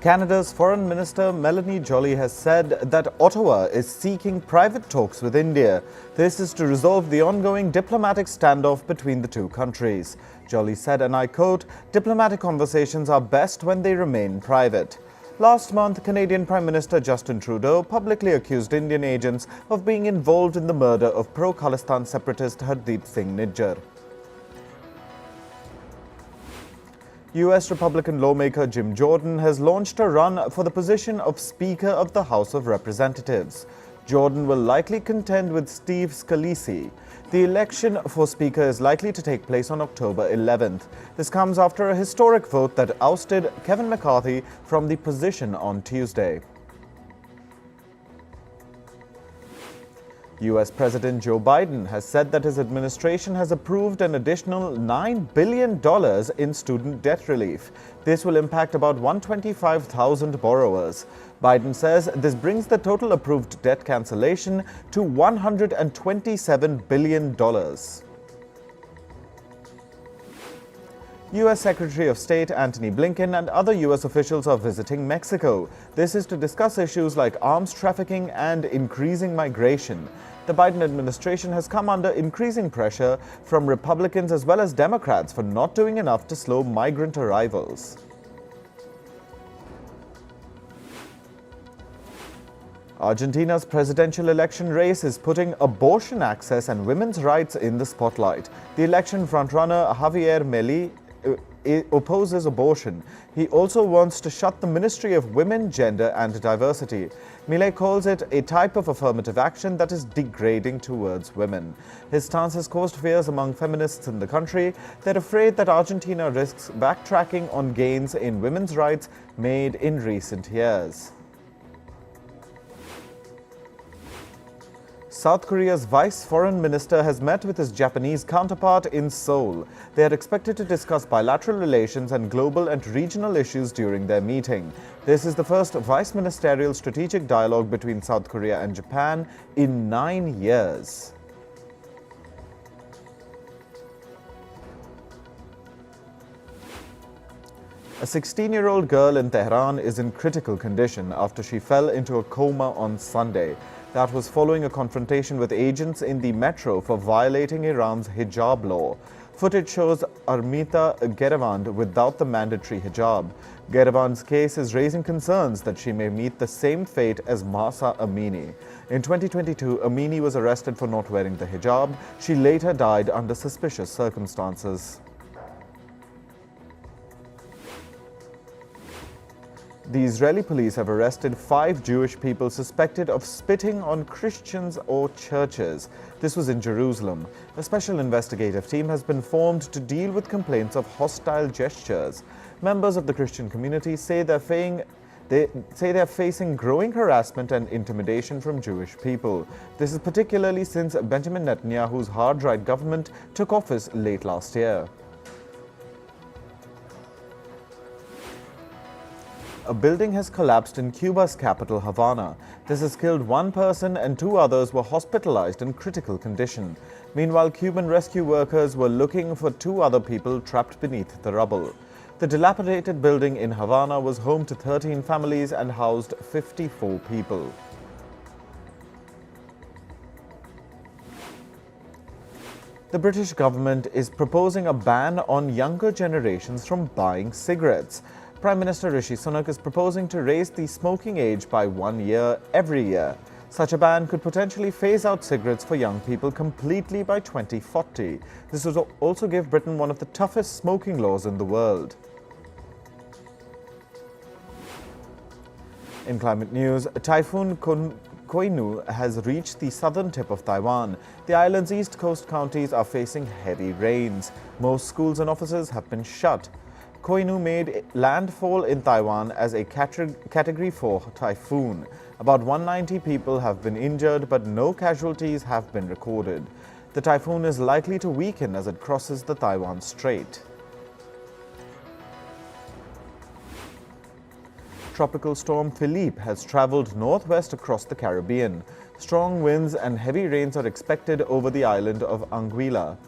Canada's Foreign Minister Melanie Joly has said that Ottawa is seeking private talks with India. This is to resolve the ongoing diplomatic standoff between the two countries. Joly said, and I quote, "Diplomatic conversations are best when they remain private." Last month, Canadian Prime Minister Justin Trudeau publicly accused Indian agents of being involved in the murder of pro-Khalistan separatist Hardeep Singh Nijjar. U.S. Republican lawmaker Jim Jordan has launched a run for the position of Speaker of the House of Representatives. Jordan will likely contend with Steve Scalise. The election for Speaker is likely to take place on October 11th. This comes after a historic vote that ousted Kevin McCarthy from the position on Tuesday. U.S. President Joe Biden has said that his administration has approved an additional $9 billion in student debt relief. This will impact about 125,000 borrowers. Biden says this brings the total approved debt cancellation to $127 billion. U.S. Secretary of State Antony Blinken and other U.S. officials are visiting Mexico. This is to discuss issues like arms trafficking and increasing migration. The Biden administration has come under increasing pressure from Republicans as well as Democrats for not doing enough to slow migrant arrivals. Argentina's presidential election race is putting abortion access and women's rights in the spotlight. The election frontrunner Javier Milei opposes abortion. He also wants to shut the Ministry of Women, Gender and Diversity. Milei calls it a type of affirmative action that is degrading towards women. His stance has caused fears among feminists in the country. They're afraid that Argentina risks backtracking on gains in women's rights made in recent years. South Korea's Vice Foreign Minister has met with his Japanese counterpart in Seoul. They are expected to discuss bilateral relations and global and regional issues during their meeting. This is the first vice-ministerial strategic dialogue between South Korea and Japan in 9 years. A 16-year-old girl in Tehran is in critical condition after she fell into a coma on Sunday. That was following a confrontation with agents in the metro for violating Iran's hijab law. Footage shows Armita Gerevand without the mandatory hijab. Gerevand's case is raising concerns that she may meet the same fate as Mahsa Amini. In 2022, Amini was arrested for not wearing the hijab. She later died under suspicious circumstances. The Israeli police have arrested 5 Jewish people suspected of spitting on Christians or churches. This was in Jerusalem. A special investigative team has been formed to deal with complaints of hostile gestures. Members of the Christian community say they're facing growing harassment and intimidation from Jewish people. This is particularly since Benjamin Netanyahu's hard-right government took office late last year. A building has collapsed in Cuba's capital, Havana. This has killed 1 person and 2 others were hospitalized in critical condition. Meanwhile, Cuban rescue workers were looking for 2 other people trapped beneath the rubble. The dilapidated building in Havana was home to 13 families and housed 54 people. The British government is proposing a ban on younger generations from buying cigarettes. Prime Minister Rishi Sunak is proposing to raise the smoking age by 1 year every year. Such a ban could potentially phase out cigarettes for young people completely by 2040. This would also give Britain one of the toughest smoking laws in the world. In climate news, Typhoon Koinu has reached the southern tip of Taiwan. The island's east coast counties are facing heavy rains. Most schools and offices have been shut. Koinu made landfall in Taiwan as a Category 4 typhoon. About 190 people have been injured, but no casualties have been recorded. The typhoon is likely to weaken as it crosses the Taiwan Strait. Tropical storm Philippe has traveled northwest across the Caribbean. Strong winds and heavy rains are expected over the island of Anguilla.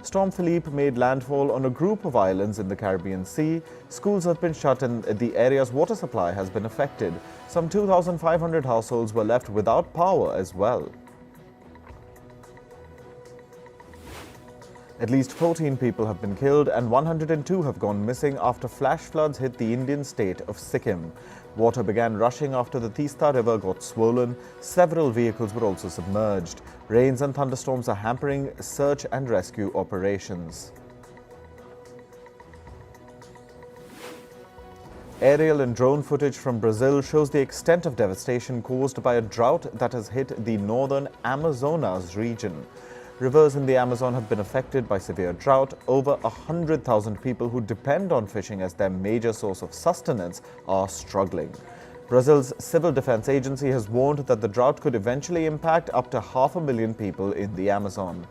Storm Philippe made landfall on a group of islands in the Caribbean Sea. Schools have been shut and the area's water supply has been affected. Some 2,500 households were left without power as well. At least 14 people have been killed and 102 have gone missing after flash floods hit the Indian state of Sikkim. Water began rushing after the Teesta River got swollen. Several vehicles were also submerged. Rains and thunderstorms are hampering search and rescue operations. Aerial and drone footage from Brazil shows the extent of devastation caused by a drought that has hit the northern Amazonas region. Rivers in the Amazon have been affected by severe drought. Over 100,000 people who depend on fishing as their major source of sustenance are struggling. Brazil's Civil Defense Agency has warned that the drought could eventually impact up to 500,000 people in the Amazon.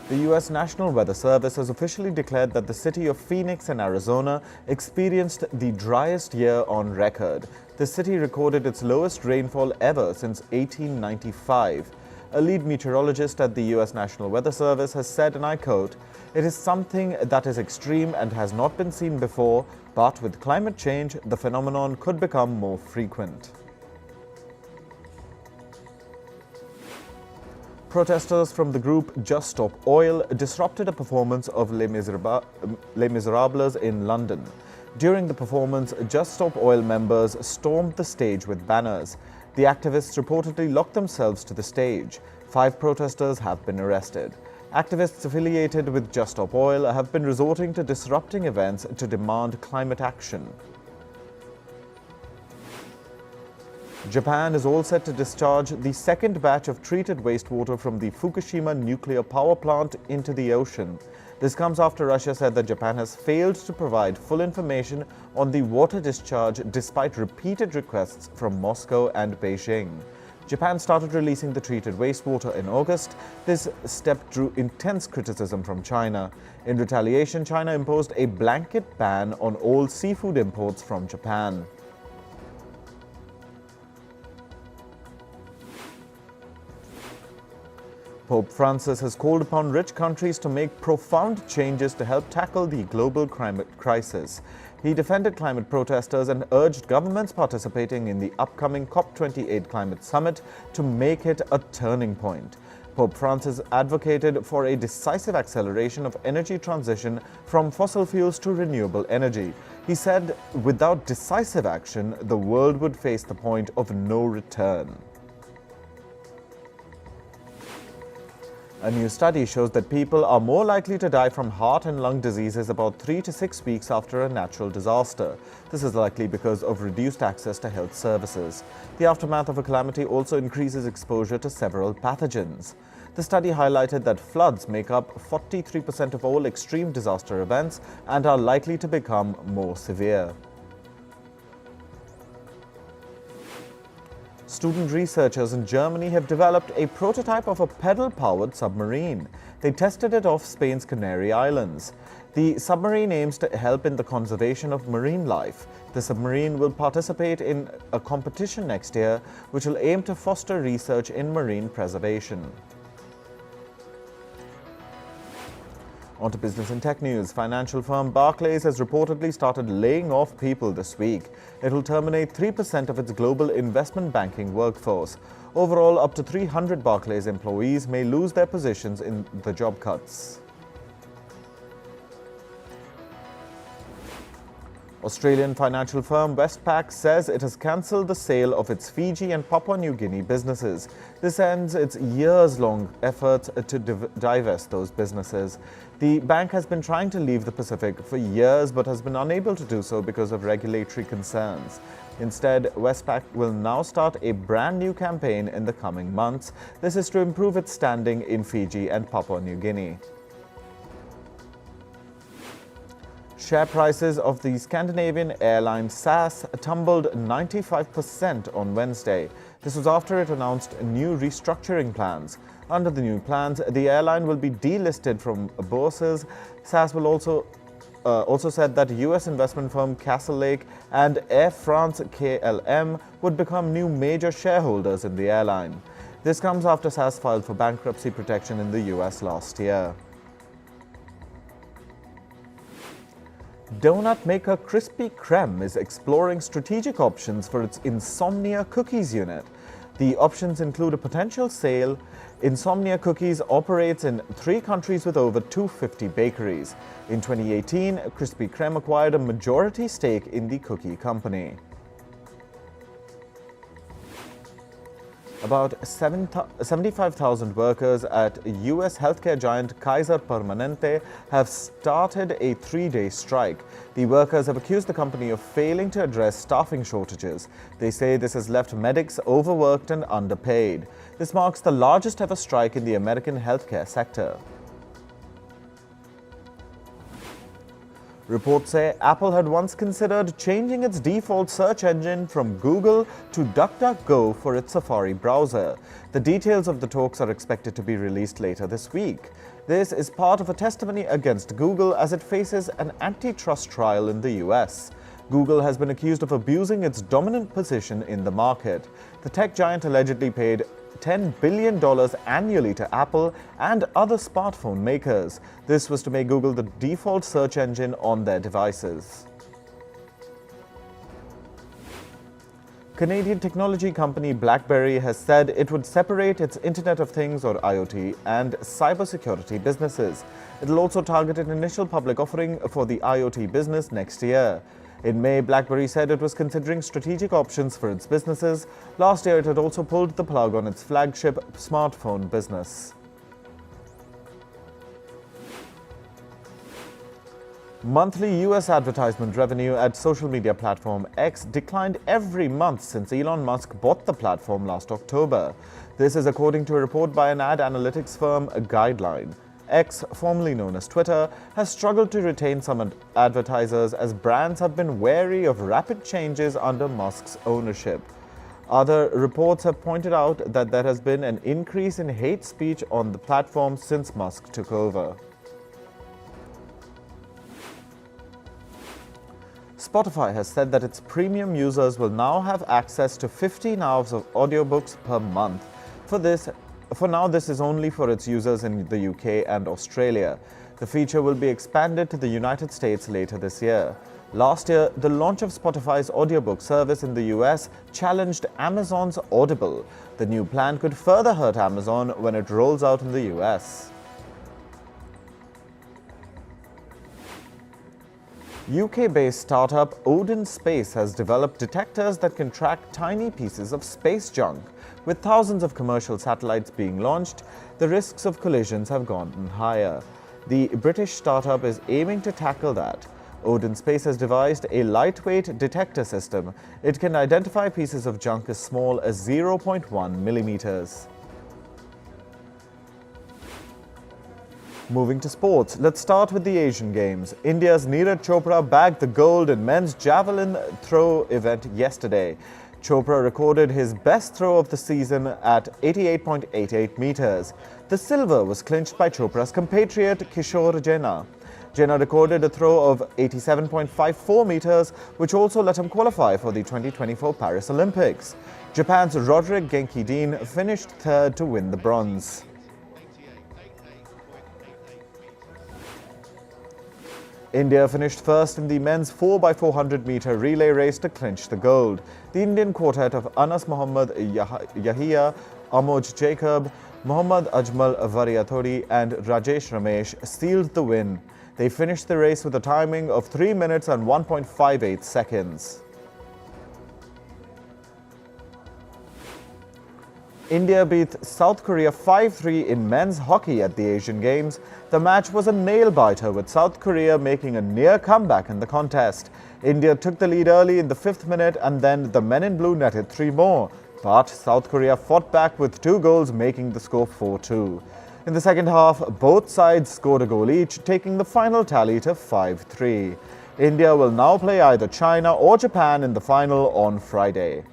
The U.S. National Weather Service has officially declared that the city of Phoenix in Arizona experienced the driest year on record. The city recorded its lowest rainfall ever since 1895. A lead meteorologist at the U.S. National Weather Service has said, and I quote, "It is something that is extreme and has not been seen before, but with climate change, the phenomenon could become more frequent." Protesters from the group Just Stop Oil disrupted a performance of Les Miserables in London. During the performance, Just Stop Oil members stormed the stage with banners. The activists reportedly locked themselves to the stage. 5 protesters have been arrested. Activists affiliated with Just Stop Oil have been resorting to disrupting events to demand climate action. Japan is all set to discharge the second batch of treated wastewater from the Fukushima Nuclear Power Plant into the ocean. This comes after Russia said that Japan has failed to provide full information on the water discharge despite repeated requests from Moscow and Beijing. Japan started releasing the treated wastewater in August. This step drew intense criticism from China. In retaliation, China imposed a blanket ban on all seafood imports from Japan. Pope Francis has called upon rich countries to make profound changes to help tackle the global climate crisis. He defended climate protesters and urged governments participating in the upcoming COP28 climate summit to make it a turning point. Pope Francis advocated for a decisive acceleration of energy transition from fossil fuels to renewable energy. He said, without decisive action, the world would face the point of no return. A new study shows that people are more likely to die from heart and lung diseases about 3 to 6 weeks after a natural disaster. This is likely because of reduced access to health services. The aftermath of a calamity also increases exposure to several pathogens. The study highlighted that floods make up 43% of all extreme disaster events and are likely to become more severe. Student researchers in Germany have developed a prototype of a pedal-powered submarine. They tested it off Spain's Canary Islands. The submarine aims to help in the conservation of marine life. The submarine will participate in a competition next year, which will aim to foster research in marine preservation. On to business and tech news. Financial firm Barclays has reportedly started laying off people this week. It will terminate 3% of its global investment banking workforce. Overall, up to 300 Barclays employees may lose their positions in the job cuts. Australian financial firm Westpac says it has cancelled the sale of its Fiji and Papua New Guinea businesses. This ends its years-long efforts to divest those businesses. The bank has been trying to leave the Pacific for years but has been unable to do so because of regulatory concerns. Instead, Westpac will now start a brand new campaign in the coming months. This is to improve its standing in Fiji and Papua New Guinea. Share prices of the Scandinavian airline SAS tumbled 95% on Wednesday. This was after it announced new restructuring plans. Under the new plans, the airline will be delisted from bourses. SAS will also said that U.S. investment firm Castlelake and Air France KLM would become new major shareholders in the airline. This comes after SAS filed for bankruptcy protection in the US last year. Donut maker Krispy Kreme is exploring strategic options for its Insomnia Cookies unit. The options include a potential sale. Insomnia Cookies operates in 3 countries with over 250 bakeries. In 2018, Krispy Kreme acquired a majority stake in the cookie company. About 75,000 workers at U.S. healthcare giant Kaiser Permanente have started a 3-day strike. The workers have accused the company of failing to address staffing shortages. They say this has left medics overworked and underpaid. This marks the largest ever strike in the American healthcare sector. Reports say Apple had once considered changing its default search engine from Google to DuckDuckGo for its Safari browser. The details of the talks are expected to be released later this week. This is part of a testimony against Google as it faces an antitrust trial in the US. Google has been accused of abusing its dominant position in the market. The tech giant allegedly paid $10 billion annually to Apple and other smartphone makers. This was to make Google the default search engine on their devices. Canadian technology company BlackBerry has said it would separate its Internet of Things or IoT and cybersecurity businesses. It will also target an initial public offering for the IoT business next year. In May, BlackBerry said it was considering strategic options for its businesses. Last year, it had also pulled the plug on its flagship smartphone business. Monthly US advertisement revenue at social media platform X declined every month since Elon Musk bought the platform last October. This is according to a report by an ad analytics firm, Guideline. X, formerly known as Twitter, has struggled to retain some advertisers as brands have been wary of rapid changes under Musk's ownership. Other reports have pointed out that there has been an increase in hate speech on the platform since Musk took over. Spotify has said that its premium users will now have access to 15 hours of audiobooks per month. For now, this is only for its users in the UK and Australia. The feature will be expanded to the United States later this year. Last year, the launch of Spotify's audiobook service in the US challenged Amazon's Audible. The new plan could further hurt Amazon when it rolls out in the US. UK-based startup Odin Space has developed detectors that can track tiny pieces of space junk. With thousands of commercial satellites being launched, the risks of collisions have gone higher. The British startup is aiming to tackle that. Odin Space has devised a lightweight detector system. It can identify pieces of junk as small as 0.1 millimeters. Moving to sports, let's start with the Asian Games. India's Neeraj Chopra bagged the gold in men's javelin throw event yesterday. Chopra recorded his best throw of the season at 88.88 meters. The silver was clinched by Chopra's compatriot Kishore Jena. Jena recorded a throw of 87.54 meters, which also let him qualify for the 2024 Paris Olympics. Japan's Roderick Genki Dean finished third to win the bronze. India finished first in the men's 4x400-meter relay race to clinch the gold. The Indian quartet of Anas Mohammad Yahia, Amoj Jacob, Mohammad Ajmal Variathori and Rajesh Ramesh sealed the win. They finished the race with a timing of 3 minutes and 1.58 seconds. India beat South Korea 5-3 in men's hockey at the Asian Games. The match was a nail-biter, with South Korea making a near comeback in the contest. India took the lead early in the 5th minute and then the men in blue netted 3 more. But South Korea fought back with 2 goals, making the score 4-2. In the second half, both sides scored a goal each, taking the final tally to 5-3. India will now play either China or Japan in the final on Friday.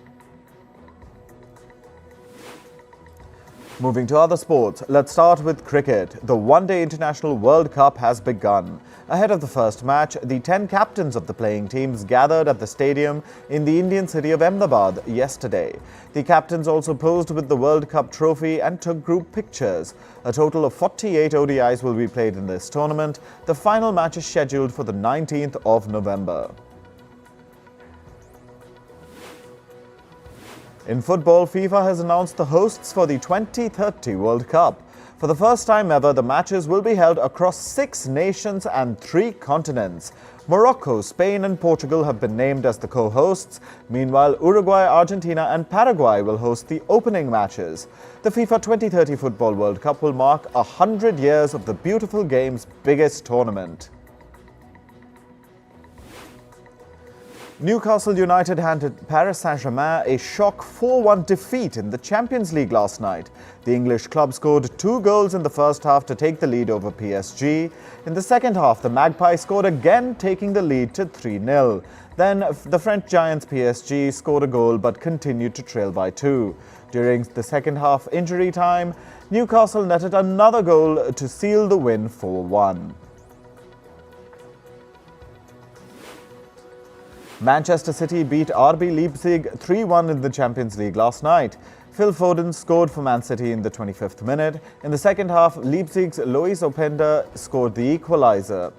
Moving to other sports, let's start with cricket. The One-Day International World Cup has begun. Ahead of the first match, the 10 captains of the playing teams gathered at the stadium in the Indian city of Ahmedabad yesterday. The captains also posed with the World Cup trophy and took group pictures. A total of 48 ODIs will be played in this tournament. The final match is scheduled for the 19th of November. In football, FIFA has announced the hosts for the 2030 World Cup. For the first time ever, the matches will be held across 6 nations and 3 continents. Morocco, Spain and Portugal have been named as the co-hosts. Meanwhile, Uruguay, Argentina and Paraguay will host the opening matches. The FIFA 2030 Football World Cup will mark 100 years of the beautiful game's biggest tournament. Newcastle United handed Paris Saint-Germain a shock 4-1 defeat in the Champions League last night. The English club scored 2 goals in the first half to take the lead over PSG. In the second half, the Magpies scored again, taking the lead to 3-0. Then, the French giants PSG scored a goal but continued to trail by 2. During the second half injury time, Newcastle netted another goal to seal the win 4-1. Manchester City beat RB Leipzig 3-1 in the Champions League last night. Phil Foden scored for Man City in the 25th minute. In the second half, Leipzig's Lois Openda scored the equalizer.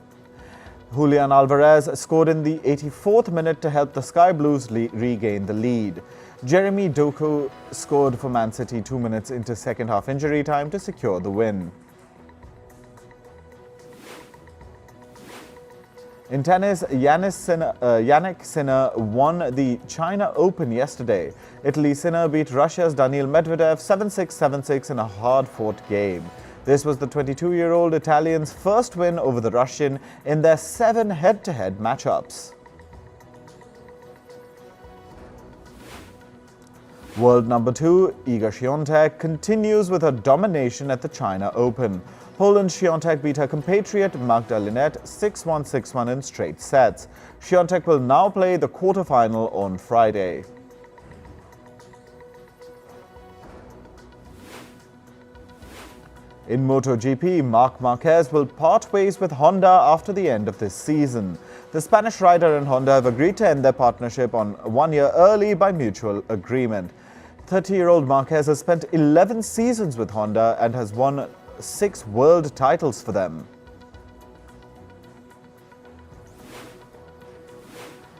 Julian Alvarez scored in the 84th minute to help the Sky Blues regain the lead. Jeremy Doku scored for Man City 2 minutes into second half injury time to secure the win. In tennis, Yannick Sinner won the China Open yesterday. Italy's Sinner beat Russia's Daniil Medvedev 7-6, 7-6 in a hard-fought game. This was the 22-year-old Italian's first win over the Russian in their 7 head-to-head matchups. World number 2, Iga Świątek, continues with her domination at the China Open. Poland's Świątek beat her compatriot Magda Linette 6-1, 6-1 in straight sets. Świątek will now play the quarterfinal on Friday. In MotoGP, Marc Marquez will part ways with Honda after the end of this season. The Spanish rider and Honda have agreed to end their partnership on 1 year early by mutual agreement. 30-year-old Marquez has spent 11 seasons with Honda and has won 6 world titles for them.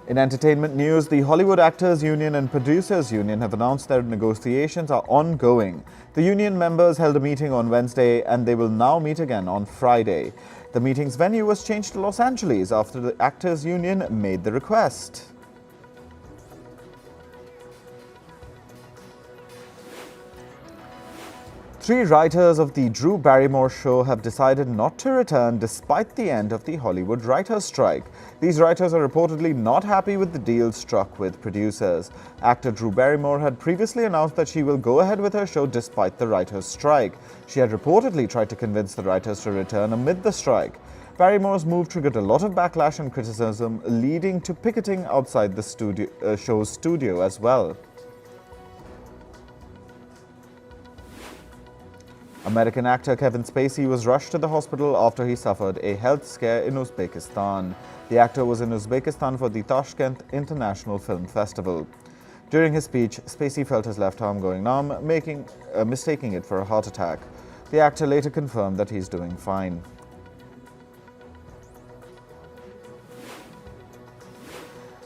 In entertainment news, the Hollywood Actors Union and Producers Union have announced their negotiations are ongoing. The union members held a meeting on Wednesday and they will now meet again on Friday. The meeting's venue was changed to Los Angeles after the Actors Union made the request. Three writers of the Drew Barrymore show have decided not to return despite the end of the Hollywood writers' strike. These writers are reportedly not happy with the deal struck with producers. Actor Drew Barrymore had previously announced that she will go ahead with her show despite the writers' strike. She had reportedly tried to convince the writers to return amid the strike. Barrymore's move triggered a lot of backlash and criticism, leading to picketing outside the show's studio as well. American actor Kevin Spacey was rushed to the hospital after he suffered a health scare in Uzbekistan. The actor was in Uzbekistan for the Tashkent International Film Festival. During his speech, Spacey felt his left arm going numb, mistaking it for a heart attack. The actor later confirmed that he's doing fine.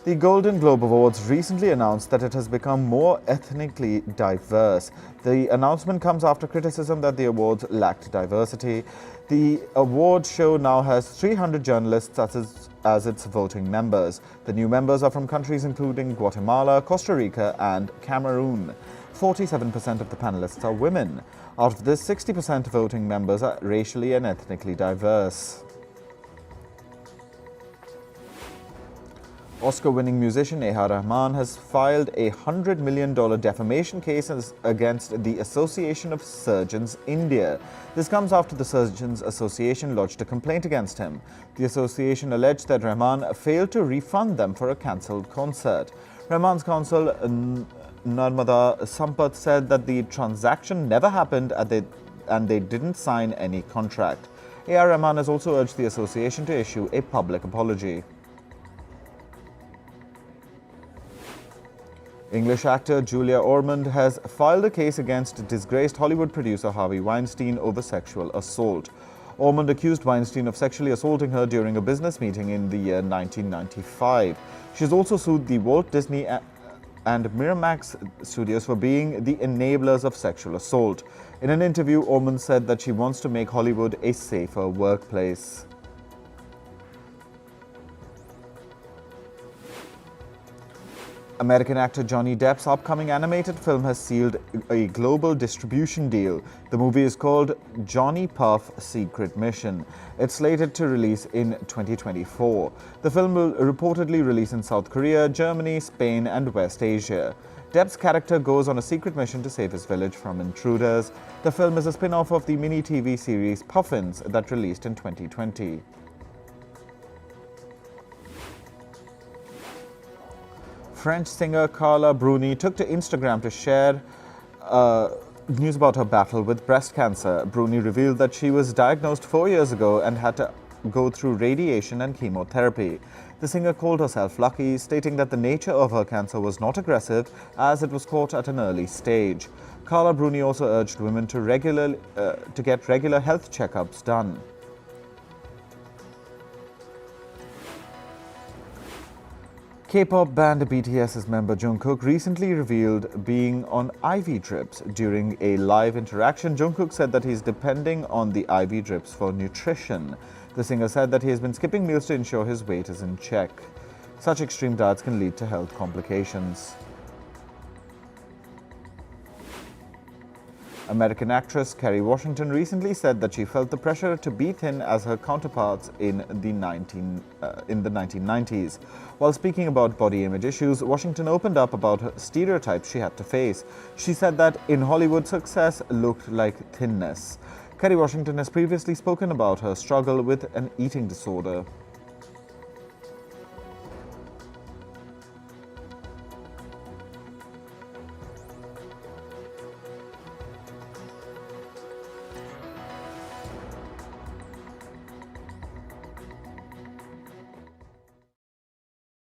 The Golden Globe Awards recently announced that it has become more ethnically diverse. The announcement comes after criticism that the awards lacked diversity. The award show now has 300 journalists as its voting members. The new members are from countries including Guatemala, Costa Rica and Cameroon. 47% of the panelists are women. Out of this, 60% voting members are racially and ethnically diverse. Oscar-winning musician A.R. Rahman has filed a $100 million defamation case against the Association of Surgeons India. This comes after the Surgeons Association lodged a complaint against him. The association alleged that Rahman failed to refund them for a cancelled concert. Rahman's counsel, Narmada Sampath, said that the transaction never happened and they didn't sign any contract. A.R. Rahman has also urged the association to issue a public apology. English actor Julia Ormond has filed a case against disgraced Hollywood producer Harvey Weinstein over sexual assault. Ormond accused Weinstein of sexually assaulting her during a business meeting in the year 1995. She has also sued the Walt Disney and Miramax studios for being the enablers of sexual assault. In an interview, Ormond said that she wants to make Hollywood a safer workplace. American actor Johnny Depp's upcoming animated film has sealed a global distribution deal. The movie is called Johnny Puff: Secret Mission. It's slated to release in 2024. The film will reportedly release in South Korea, Germany, Spain, and West Asia. Depp's character goes on a secret mission to save his village from intruders. The film is a spin-off of the mini-TV series Puffins that released in 2020. French singer Carla Bruni took to Instagram to share news about her battle with breast cancer. Bruni revealed that she was diagnosed 4 years ago and had to go through radiation and chemotherapy. The singer called herself lucky, stating that the nature of her cancer was not aggressive as it was caught at an early stage. Carla Bruni also urged women to get regular health checkups done. K-pop band BTS's member Jungkook recently revealed being on IV drips. During a live interaction, Jungkook said that he's depending on the IV drips for nutrition. The singer said that he has been skipping meals to ensure his weight is in check. Such extreme diets can lead to health complications. American actress Kerry Washington recently said that she felt the pressure to be thin as her counterparts in the 1990s. While speaking about body image issues, Washington opened up about her stereotypes she had to face. She said that in Hollywood, success looked like thinness. Kerry Washington has previously spoken about her struggle with an eating disorder.